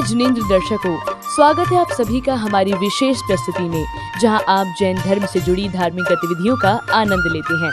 मैं जिनेंद्र। दर्शकों, स्वागत है आप सभी का हमारी विशेष प्रस्तुति में, जहां आप जैन धर्म से जुड़ी धार्मिक गतिविधियों का आनंद लेते हैं।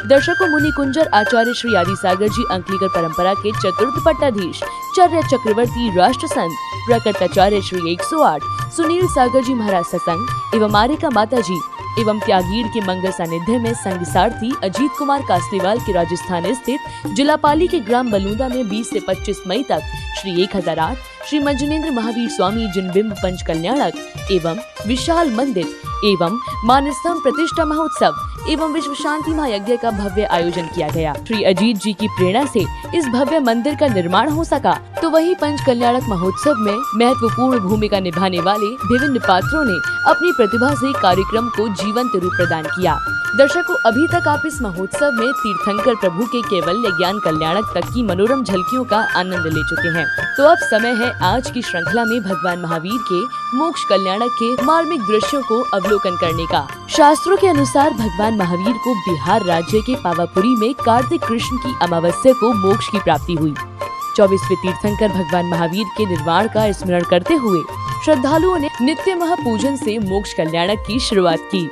दर्शकों, मुनि कुंजर आचार्य श्री आदि सागर जी अंकलिकर परंपरा के चतुर्थ पट्टाधीश चर्य चक्रवर्ती राष्ट्र संत प्रकटाचार्य श्री 108 सुनील सागर जी महाराज सत्संग एवं मारिका माता जी एवं त्यागीड़ के मंगल सानिध्य में संघ सारथी अजीत कुमार कासलीवाल के राजस्थान स्थित जिलापाली के ग्राम बलूदा में 20 से 25 मई तक श्री 1008 श्री मंजुनेन्द्र महावीर स्वामी जिनबिंब पंच कल्याणक एवं विशाल मंदिर एवं मानस्तंभ प्रतिष्ठा महोत्सव एवं विश्व शांति महायज्ञ का भव्य आयोजन किया गया। श्री अजीत जी की प्रेरणा से इस भव्य मंदिर का निर्माण हो सका, तो वही पंच कल्याणक महोत्सव में महत्वपूर्ण भूमिका निभाने वाले विभिन्न पात्रों ने अपनी प्रतिभा से कार्यक्रम को जीवंत रूप प्रदान किया। दर्शकों, अभी तक आप इस महोत्सव में तीर्थंकर प्रभु के केवल्य ज्ञान कल्याणक तक की मनोरम झलकियों का आनंद ले चुके हैं। तो अब समय है आज की श्रृंखला में भगवान महावीर के मोक्ष कल्याणक के मार्मिक दृश्यों को अवलोकन करने का। शास्त्रों के अनुसार भगवान महावीर को बिहार राज्य के पावापुरी में कार्तिक कृष्ण की अमावस्या को मोक्ष की प्राप्ति हुई। 24वें तीर्थंकर भगवान महावीर के निर्वाण का स्मरण करते हुए श्रद्धालुओं ने नित्य महापूजन से मोक्ष कल्याणक की शुरुआत की।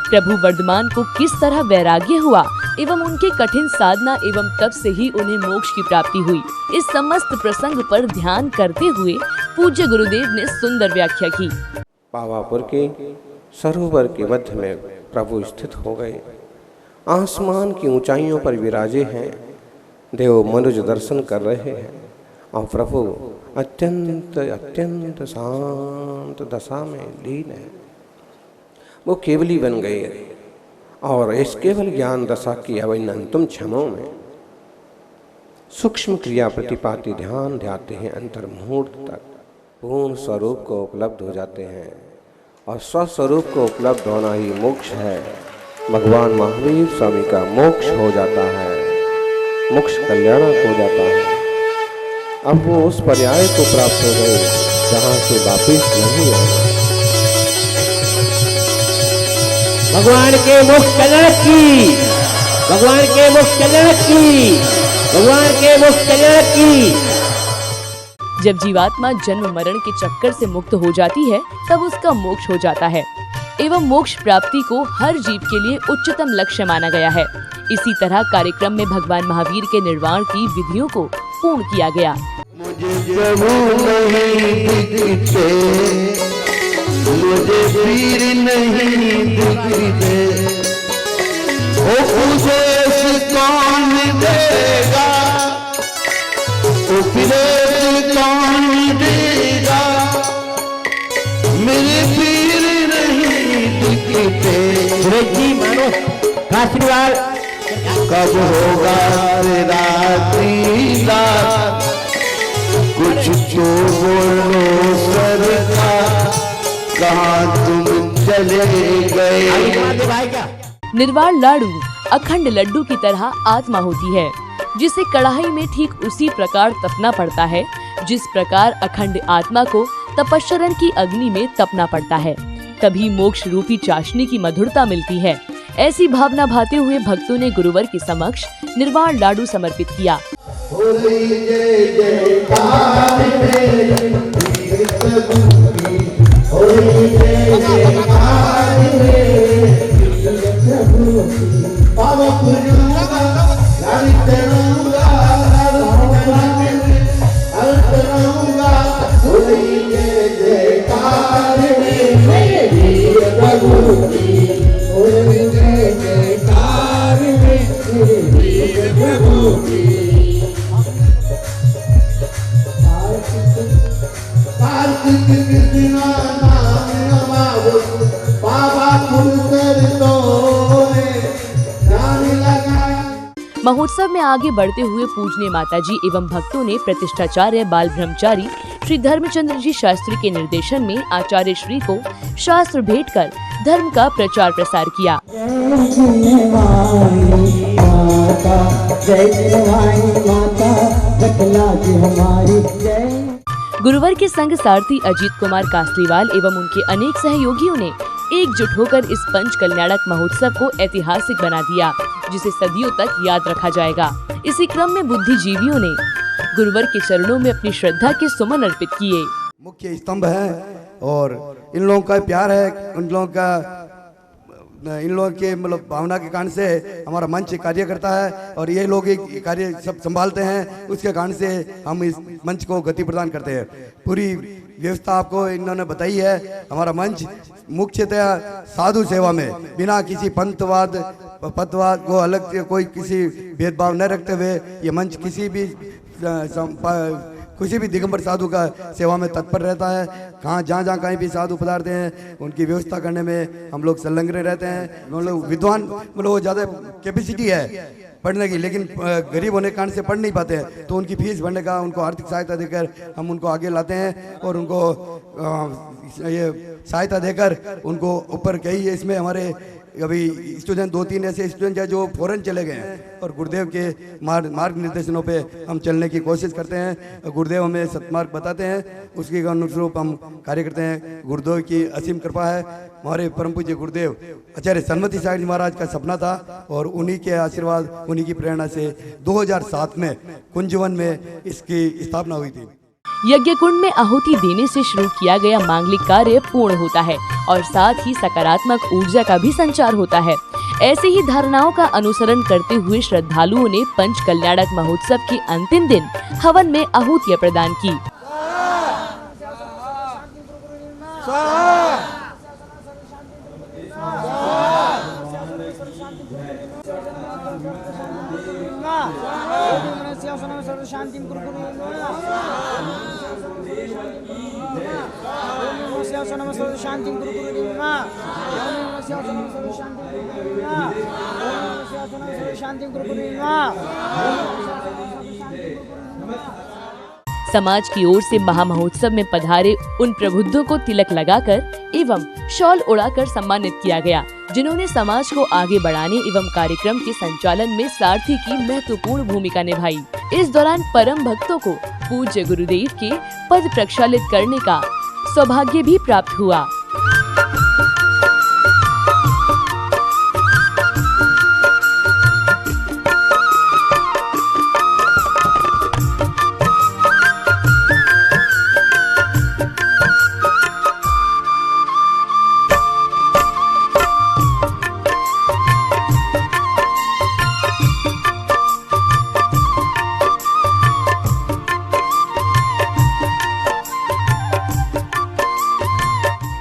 प्रभु वर्धमान को किस तरह वैराग्य हुआ एवं उनके कठिन साधना एवं तप से ही उन्हें मोक्ष की प्राप्ति हुई, इस समस्त प्रसंग पर ध्यान करते हुए पूज्य गुरुदेव ने सुंदर व्याख्या की। पावापुर के सरोवर के मध्य में प्रभु स्थित हो गए। आसमान की ऊंचाइयों पर विराजे हैं। देव मनुज दर्शन कर रहे हैं और प्रभु अत्यंत अत्यंत शांत दशा में लीन है। वो केवली बन गए और इस केवल ज्ञान दशा की अवैनंतम क्षणों में सूक्ष्म क्रिया प्रतिपाती ध्यान ध्याते हैं। अंतर्मुहूर्त तक पूर्ण स्वरूप को उपलब्ध हो जाते हैं और स्वस्वरूप को उपलब्ध होना ही मोक्ष है। भगवान महावीर स्वामी का मोक्ष हो जाता है, मोक्ष कल्याणक हो जाता है। अब वो उस पर्याय को प्राप्त हो गए जहाँ से वापिस नहीं आना। भगवान के मोक्ष कल्याणक की, भगवान के मोक्ष कल्याणक की, भगवान के मोक्ष कल्याणक की। जब जीवात्मा जन्म मरण के चक्कर से मुक्त हो जाती है, तब उसका मोक्ष हो जाता है एवं मोक्ष प्राप्ति को हर जीव के लिए उच्चतम लक्ष्य माना गया है। इसी तरह कार्यक्रम में भगवान महावीर के निर्वाण की विधियों को पूर्ण किया गया। मुझे पीर नहीं दिखते, उपदेश कौन देगा, उपदेश कौन देगा, मेरे पीर नहीं दिखते। जी मानो आशीर्वाद कब होगा रात्रि रात, कुछ तो बोलो सरकार, कहाँ तुम चले गए। निर्वाण लाडू अखंड लड्डू की तरह आत्मा होती है, जिसे कढ़ाई में ठीक उसी प्रकार तपना पड़ता है जिस प्रकार अखंड आत्मा को तपश्चरण की अग्नि में तपना पड़ता है। तभी मोक्ष रूपी चाशनी की मधुरता मिलती है। ऐसी भावना भाते हुए भक्तों ने गुरुवर के समक्ष निर्वाण लाडू समर्पित किया। बाबा पूजूंगा लाली चढ़ूंगा हर करूंगा बोली जय जयकार मेरे प्रभु की बोली जय जयकार मेरे प्रभु की कार्तिक कृष्णा नाम नमावो बाबा फुलकर तोरे जाने लगा। महोत्सव में आगे बढ़ते हुए पूजनीय माताजी एवं भक्तों ने प्रतिष्ठाचार्य बाल ब्रह्मचारी श्री धर्मचंद्र जी शास्त्री के निर्देशन में आचार्य श्री को शास्त्र भेंट कर धर्म का प्रचार प्रसार किया। गुरुवर के संग सारथी अजीत कुमार कासलीवाल एवं उनके अनेक सहयोगियों ने एकजुट होकर इस पंच कल्याणक महोत्सव को ऐतिहासिक बना दिया, जिसे सदियों तक याद रखा जाएगा। इसी क्रम में बुद्धिजीवियों ने गुरुवर के चरणों में अपनी श्रद्धा के सुमन अर्पित किए। मुख्य स्तंभ है और इन लोगों का प्यार है, इन लोगों के मतलब भावना के कारण से हमारा मंच कार्य करता है और ये लोग एक कार्य सब संभालते हैं, उसके कारण से हम इस मंच को गति प्रदान करते हैं। पूरी व्यवस्था आपको इन्होंने बताई है। हमारा मंच मुख्यतः साधु सेवा में बिना किसी पंथवाद पथवाद को अलग से कोई किसी भेदभाव न रखते हुए ये मंच किसी भी दिगंबर साधु का सेवा में तत्पर रहता है। जहाँ कहीं भी साधु पधारते हैं उनकी व्यवस्था करने में हम लोग संलग्न रहते हैं। हम लोग विद्वान मतलब ज़्यादा कैपेसिटी है पढ़ने की, लेकिन गरीब होने के कारण से पढ़ नहीं पाते हैं, तो उनकी फीस भरने का उनको आर्थिक सहायता देकर हम उनको आगे लाते हैं और उनको ये सहायता देकर उनको ऊपर कई इसमें हमारे अभी स्टूडेंट 2-3 ऐसे स्टूडेंट हैं जो फॉरेन चले गए हैं और गुरुदेव के मार्ग निर्देशनों पे हम चलने की कोशिश करते हैं। गुरुदेव हमें सत्मार्ग बताते हैं, उसके अनुरूप हम कार्य करते हैं। गुरुदेव की असीम कृपा है। हमारे परम पूज्य गुरुदेव आचार्य सन्मति सागर जी महाराज का सपना था और उन्हीं के आशीर्वाद उन्हीं की प्रेरणा से 2007 में कुंजवन में इसकी स्थापना हुई थी। यज्ञ कुंड में आहुति देने से शुरू किया गया मांगलिक कार्य पूर्ण होता है और साथ ही सकारात्मक ऊर्जा का भी संचार होता है। ऐसे ही धारणाओं का अनुसरण करते हुए श्रद्धालुओं ने पंच कल्याणक महोत्सव के अंतिम दिन हवन में आहुतियां प्रदान की। समाज की ओर से महामहोत्सव में पधारे उन प्रबुद्धों को तिलक लगाकर एवं शॉल उड़ाकर सम्मानित किया गया, जिन्होंने समाज को आगे बढ़ाने एवं कार्यक्रम के संचालन में सारथी की महत्वपूर्ण भूमिका निभाई। इस दौरान परम भक्तों को पूज्य गुरुदेव के पद प्रक्षालित करने का सौभाग्य भी प्राप्त हुआ।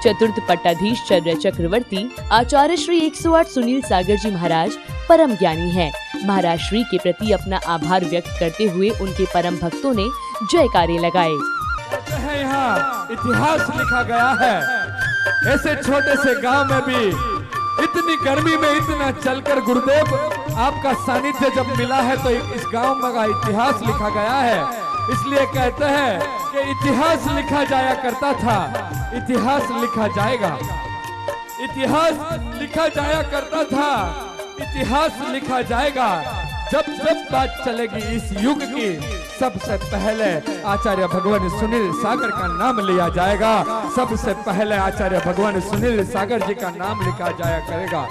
चतुर्थ पट्टाधीश चर्य चक्रवर्ती आचार्य श्री 108 सुनील सागर जी महाराज परम ज्ञानी हैं। महाराज श्री के प्रति अपना आभार व्यक्त करते हुए उनके परम भक्तों ने जयकारे लगाए। यहाँ इतिहास लिखा गया है। ऐसे छोटे से गांव में भी इतनी गर्मी में इतना चलकर गुरुदेव आपका सानिध्य जब मिला है तो इस गांव में का इतिहास लिखा गया है। इसलिए कहते हैं कि इतिहास लिखा जाया करता था, इतिहास लिखा जाएगा। इतिहास लिखा जाया करता था, इतिहास लिखा जाएगा। जब जब बात चलेगी इस युग की, सबसे पहले आचार्य भगवान सुनील सागर का नाम लिया जाएगा। सबसे पहले आचार्य भगवान सुनील सागर जी का नाम लिखा जाया करेगा।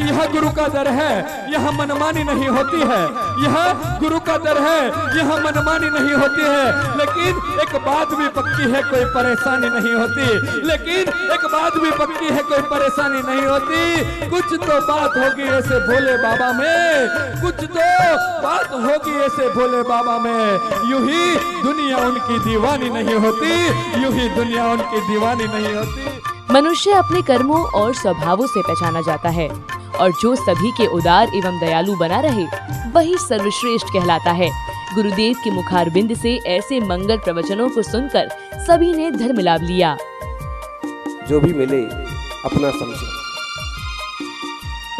यह गुरु का दर है, यह मनमानी नहीं होती है। यह गुरु का दर है, यह मनमानी नहीं होती है। लेकिन एक बात भी पक्की है, कोई परेशानी नहीं होती। लेकिन एक बात भी पक्की है, कोई परेशानी नहीं होती। कुछ तो बात होगी ऐसे भोले बाबा में, कुछ तो बात होगी ऐसे भोले बाबा में। यूं ही दुनिया उनकी दीवानी नहीं होती, यूं ही दुनिया उनकी दीवानी नहीं होती। मनुष्य अपने कर्मों और स्वभावों से पहचाना जाता है और जो सभी के उदार एवं दयालु बना रहे वही सर्वश्रेष्ठ कहलाता है। गुरुदेव के मुखारबिंद से ऐसे मंगल प्रवचनों को सुनकर सभी ने धर्म लाभ लिया। जो भी मिले अपना समझे,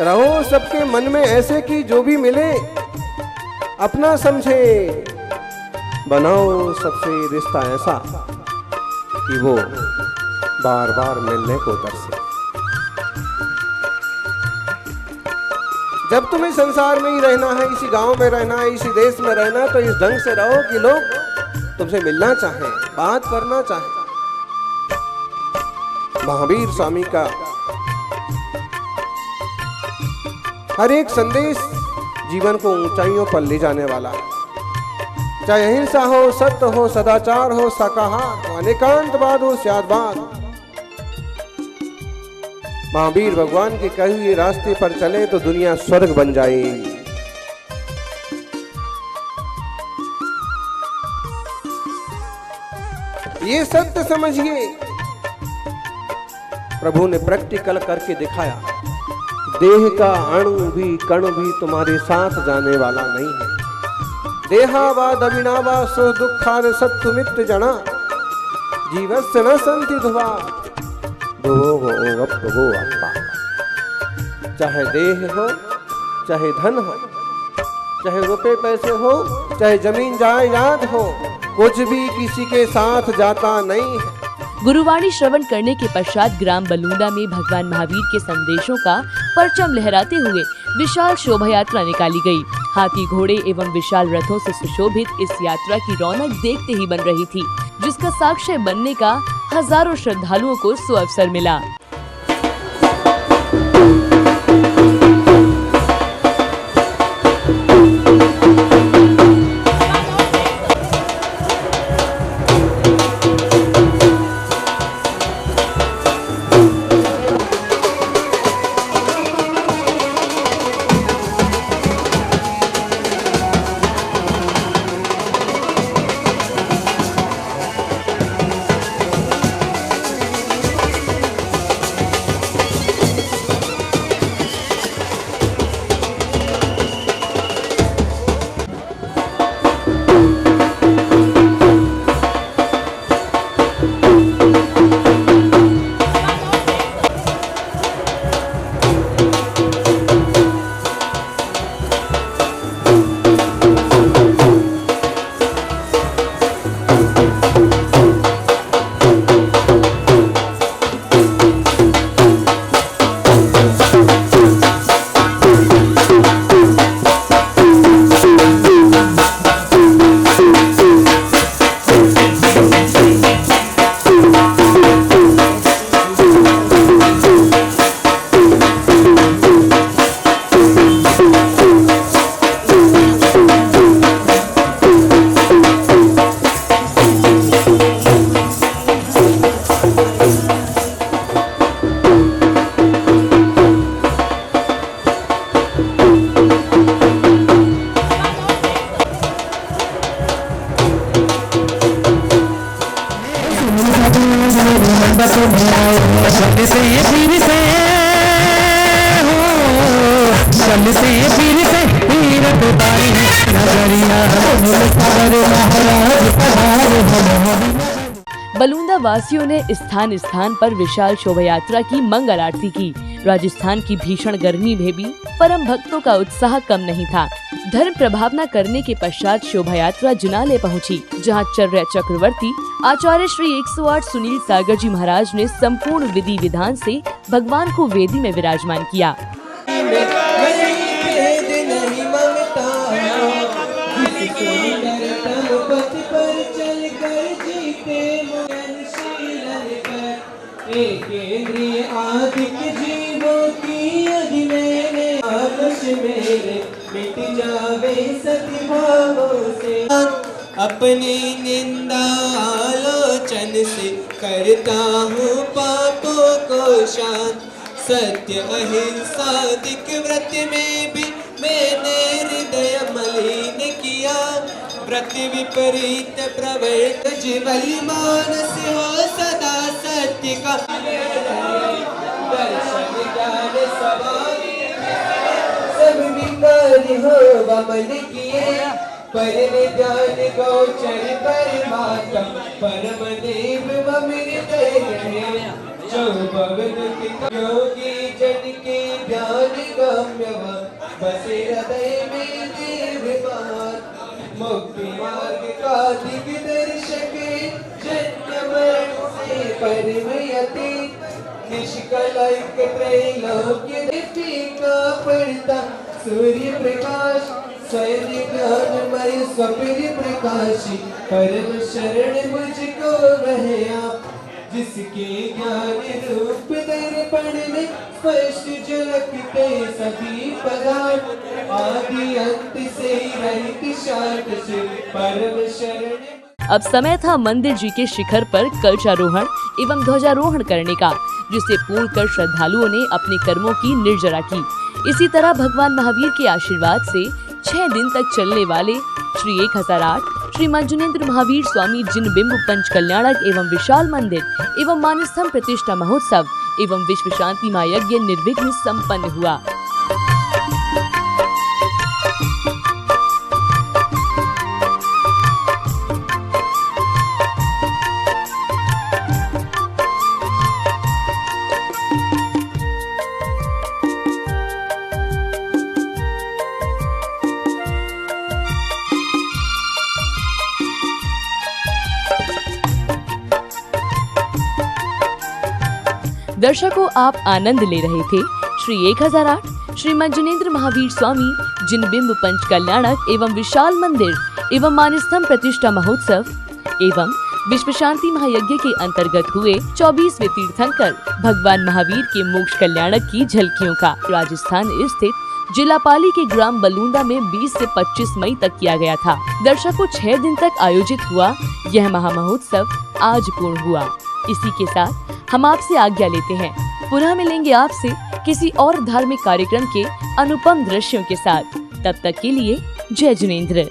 रहो सबके मन में ऐसे कि जो भी मिले अपना समझे। बनाओ सबसे रिश्ता ऐसा कि वो बार बार मिलने को तरसे। जब तुम्हें संसार में ही रहना है, इसी गांव में रहना है, इसी देश में रहना, तो इस ढंग से रहो कि लोग तुमसे मिलना चाहें, बात करना चाहें। महावीर स्वामी का हर एक संदेश जीवन को ऊंचाइयों पर ले जाने वाला है। चाहे अहिंसा हो, सत्य हो, सदाचार हो, शाकाहार हो, अनेकांतवाद हो, स्यादवाद। महावीर भगवान के कहे हुए रास्ते पर चले तो दुनिया स्वर्ग बन जाएगी। ये सत्य समझिए। प्रभु ने प्रैक्टिकल करके दिखाया। देह का अणु भी कण भी तुम्हारे साथ जाने वाला नहीं है। देहावाद अविनावा सो दुखार सत्तुमित जना जीवस्य न संति धुवा चाहे देह हो, चाहे धन हो, चाहे रुपए पैसे हो, चाहे जमीन जायदाद हो, कुछ भी किसी के साथ जाता नहीं है। गुरुवाणी श्रवण करने के पश्चात ग्राम बलूंदा में भगवान महावीर के संदेशों का परचम लहराते हुए विशाल शोभा यात्रा निकाली गई। हाथी घोड़े एवं विशाल रथों से सुशोभित इस यात्रा की रौनक देखते ही बन रही थी, जिसका साक्ष्य बनने का हजारों श्रद्धालुओं को सुअवसर मिला। बलूंदा वासियों ने स्थान स्थान पर विशाल शोभा यात्रा की मंगल आरती की। राजस्थान की भीषण गर्मी में भी परम भक्तों का उत्साह कम नहीं था। धर्म प्रभावना करने के पश्चात शोभा यात्रा जुनाले पहुंची, जहां चर्या चक्रवर्ती आचार्य श्री 108 सुनील सागर जी महाराज ने संपूर्ण विधि विधान से भगवान को वेदी में विराजमान किया। एकेंद्रीय आदिक जीवों की अग्नि में आलस मेरे मिट जावे सद्भावों से। अपनी निंदा आलोचन से करता हूँ पापों को शांत। सत्य अहिंसा दिक व्रत में भी मैंने हृदय मलिन किया। व्रत विपरीत प्रवृत्त जीवल मानस हो सदा सत्य का। दर्शन ज्ञान समाधि सब विकार हो वमन किए। परम ज्ञान गोचर परमात्मा परम देव अमृत रहे। जो भवन योगी जन के ज्ञान गम्य बसे हृदय में देव मान। मुक्ति मार्ग का दिग्दर्शक जन्म मरण से परम अतीत। निष्कलंक त्रैलोक्य दीपिका पड़ता सूर्य प्रकाश। स्वयं ज्ञानमय स्वप्न प्रकाशी परम शरण मुझको वह आप। जिसके ज्ञान रूप दर्पण में स्पष्ट झलकते सभी पदार्थ। आदि अंत से रहित शांत से परम शरण। अब समय था मंदिर जी के शिखर पर कलशारोहण एवं ध्वजारोहण करने का, जिसे पूर्ण कर श्रद्धालुओं ने अपने कर्मों की निर्जरा की। इसी तरह भगवान महावीर के आशीर्वाद से 6 दिन तक चलने वाले श्री 1008 श्री मंजुनेन्द्र महावीर स्वामी जिनबिंब पंच कल्याणक एवं विशाल मंदिर एवं मानस्तंभ प्रतिष्ठा महोत्सव एवं विश्व शांति महायज्ञ निर्विघ्न संपन्न हुआ। दर्शकों, आप आनंद ले रहे थे श्री 1008 श्री मंजुनेन्द्र महावीर स्वामी जिनबिंब पंच कल्याणक एवं विशाल मंदिर एवं मानस्तंभ प्रतिष्ठा महोत्सव एवं विश्व शांति महायज्ञ के अंतर्गत हुए 24वें तीर्थंकर भगवान महावीर के मोक्ष कल्याणक की झलकियों का राजस्थान स्थित जिला पाली के ग्राम बलूंदा में 20 से 25 मई तक किया गया था। दर्शकों, 6 दिन तक आयोजित हुआ यह महामहोत्सव आज पूर्ण हुआ। इसी के साथ हम आपसे आज्ञा लेते हैं। पुनः मिलेंगे आपसे किसी और धार्मिक कार्यक्रम के अनुपम दृश्यों के साथ। तब तक के लिए जय जिनेंद्र।